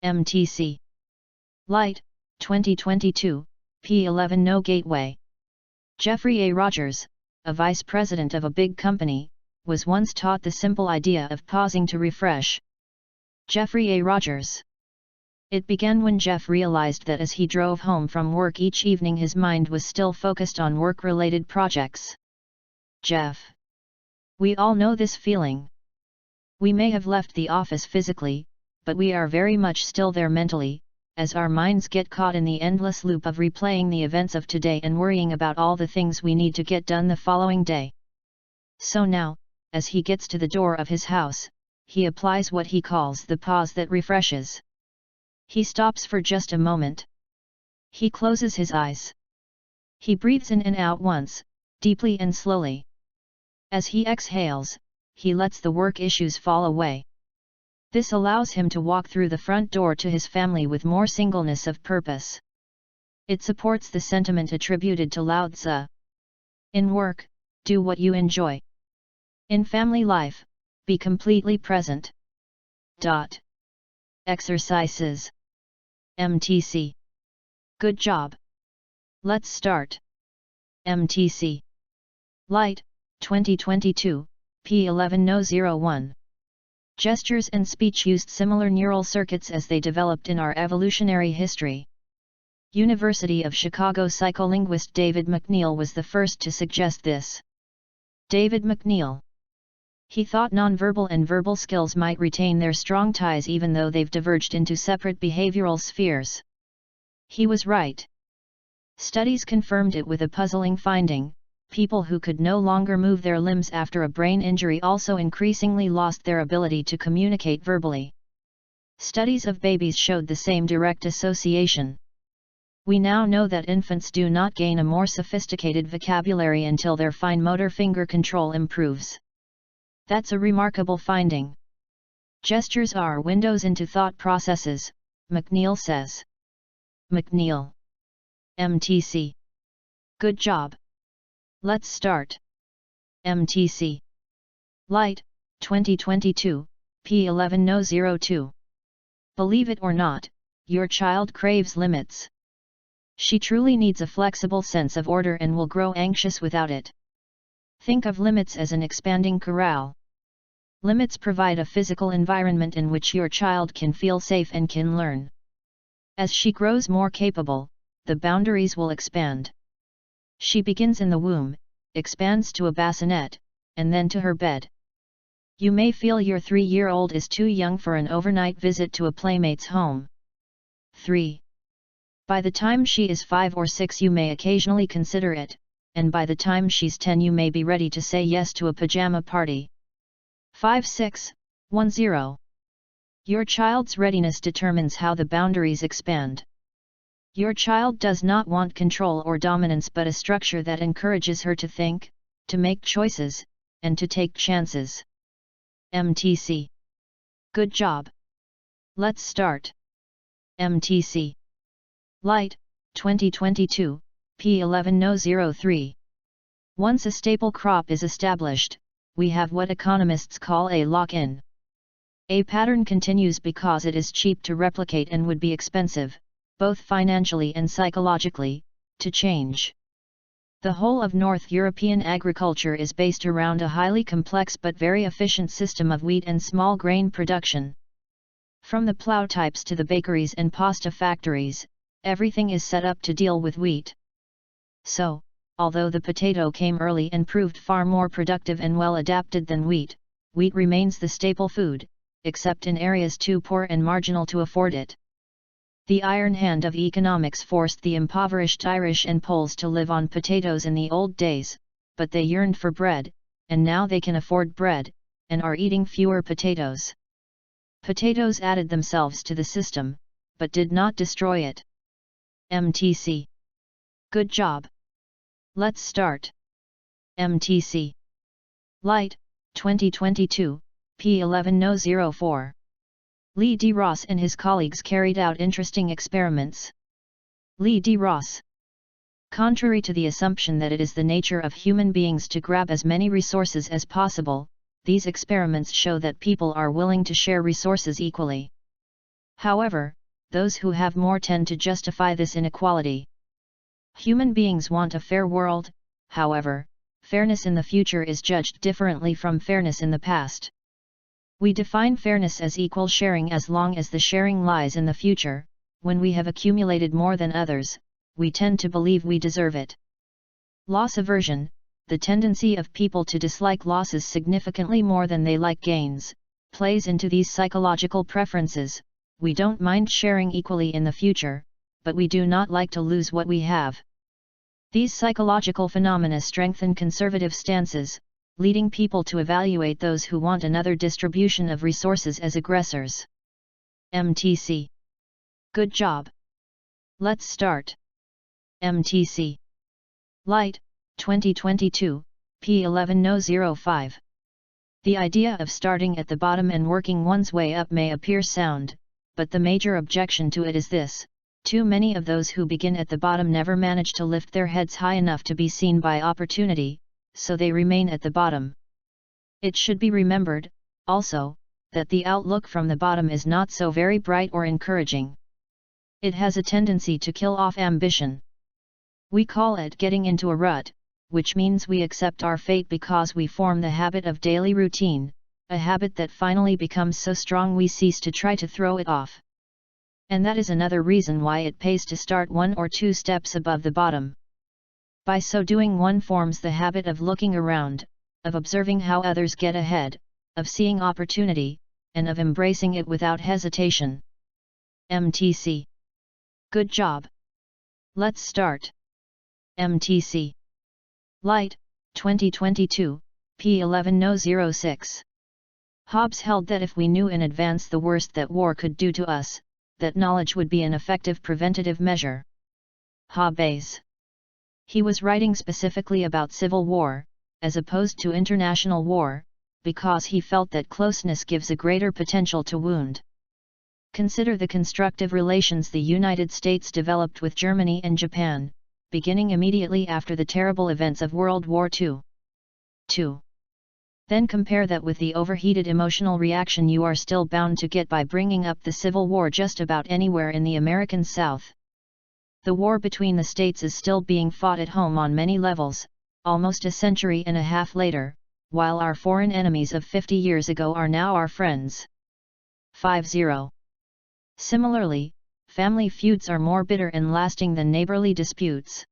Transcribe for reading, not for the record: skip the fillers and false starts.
MTC. Light, 2022, P11 No Gateway. Jeffrey A. Rogers, a vice president of a big company, was once taught the simple idea of pausing to refresh. Jeffrey A. Rogers. It began when Jeff realized that as he drove home from work each evening his mind was still focused on work-related projects. Jeff. We all know this feeling. We may have left the office physically, but we are very much still there mentally, as our minds get caught in the endless loop of replaying the events of today and worrying about all the things we need to get done the following day. So now, as he gets to the door of his house, he applies what he calls the pause that refreshes. He stops for just a moment. He closes his eyes. He breathes in and out once, deeply and slowly. As he exhales, he lets the work issues fall away. This allows him to walk through the front door to his family with more singleness of purpose. It supports the sentiment attributed to Lao Tzu. In work, do what you enjoy. In family life, be completely present. Exercises. MTC. Good job. Let's start. MTC. Light, 2022, P11 No 01. Gestures and speech used similar neural circuits as they developed in our evolutionary history. University of Chicago psycholinguist David McNeil was the first to suggest this. David McNeil. He thought nonverbal and verbal skills might retain their strong ties even though they've diverged into separate behavioral spheres. He was right. Studies confirmed it with a puzzling finding: people who could no longer move their limbs after a brain injury also increasingly lost their ability to communicate verbally. Studies of babies showed the same direct association. We now know that infants do not gain a more sophisticated vocabulary until their fine motor finger control improves. That's a remarkable finding. Gestures are windows into thought processes, McNeil says. McNeil. MTC. Good job. Let's start. MTC. Light, 2022, P11 No 02. Believe it or not, your child craves limits. She truly needs a flexible sense of order and will grow anxious without it. Think of limits as an expanding corral. Limits provide a physical environment in which your child can feel safe and can learn. As she grows more capable, the boundaries will expand. She begins in the womb, expands to a bassinet, and then to her bed. You may feel your 3-year-old is too young for an overnight visit to a playmate's home. 3. By the time she is 5 or 6 you may occasionally consider it, and by the time she's 10 you may be ready to say yes to a pajama party. 5, 6, 1, 0. Your child's readiness determines how the boundaries expand. Your child does not want control or dominance but a structure that encourages her to think, to make choices, and to take chances. MTC. Good job. Let's start. MTC. Light, 2022, P11 No 03. Once a staple crop is established, we have what economists call a lock-in. A pattern continues because it is cheap to replicate and would be expensive, both financially and psychologically, to change. The whole of North European agriculture is based around a highly complex but very efficient system of wheat and small grain production. From the plough types to the bakeries and pasta factories, everything is set up to deal with wheat. So, although the potato came early and proved far more productive and well adapted than wheat, wheat remains the staple food, except in areas too poor and marginal to afford it. The iron hand of economics forced the impoverished Irish and Poles to live on potatoes in the old days, but they yearned for bread, and now they can afford bread, and are eating fewer potatoes. Potatoes added themselves to the system, but did not destroy it. MTC. Good job. Let's start. MTC. Light, 2022, P11 No 04. Lee D. Ross and his colleagues carried out interesting experiments. Lee D. Ross. Contrary to the assumption that it is the nature of human beings to grab as many resources as possible, these experiments show that people are willing to share resources equally. However, those who have more tend to justify this inequality. Human beings want a fair world, however, fairness in the future is judged differently from fairness in the past. We define fairness as equal sharing as long as the sharing lies in the future. When we have accumulated more than others, we tend to believe we deserve it. Loss aversion, the tendency of people to dislike losses significantly more than they like gains, plays into these psychological preferences. We don't mind sharing equally in the future, but we do not like to lose what we have. These psychological phenomena strengthen conservative stances, leading people to evaluate those who want another distribution of resources as aggressors. MTC. Good job. Let's start. MTC. Light, 2022, P1105. The idea of starting at the bottom and working one's way up may appear sound, but the major objection to it is this: too many of those who begin at the bottom never manage to lift their heads high enough to be seen by opportunity, so they remain at the bottom. It should be remembered, also, that the outlook from the bottom is not so very bright or encouraging. It has a tendency to kill off ambition. We call it getting into a rut, which means we accept our fate because we form the habit of daily routine, a habit that finally becomes so strong we cease to try to throw it off. And that is another reason why it pays to start 1 or 2 steps above the bottom. By so doing, one forms the habit of looking around, of observing how others get ahead, of seeing opportunity, and of embracing it without hesitation. MTC. Good job. Let's start. MTC. Light, 2022, P1106. Hobbes held that if we knew in advance the worst that war could do to us, that knowledge would be an effective preventative measure. Hobbes. He was writing specifically about civil war, as opposed to international war, because he felt that closeness gives a greater potential to wound. Consider the constructive relations the United States developed with Germany and Japan, beginning immediately after the terrible events of World War II. 2. Then compare that with the overheated emotional reaction you are still bound to get by bringing up the Civil War just about anywhere in the American South. The war between the states is still being fought at home on many levels, almost a century and a half later, while our foreign enemies of 50 years ago are now our friends. 50. Similarly, family feuds are more bitter and lasting than neighborly disputes.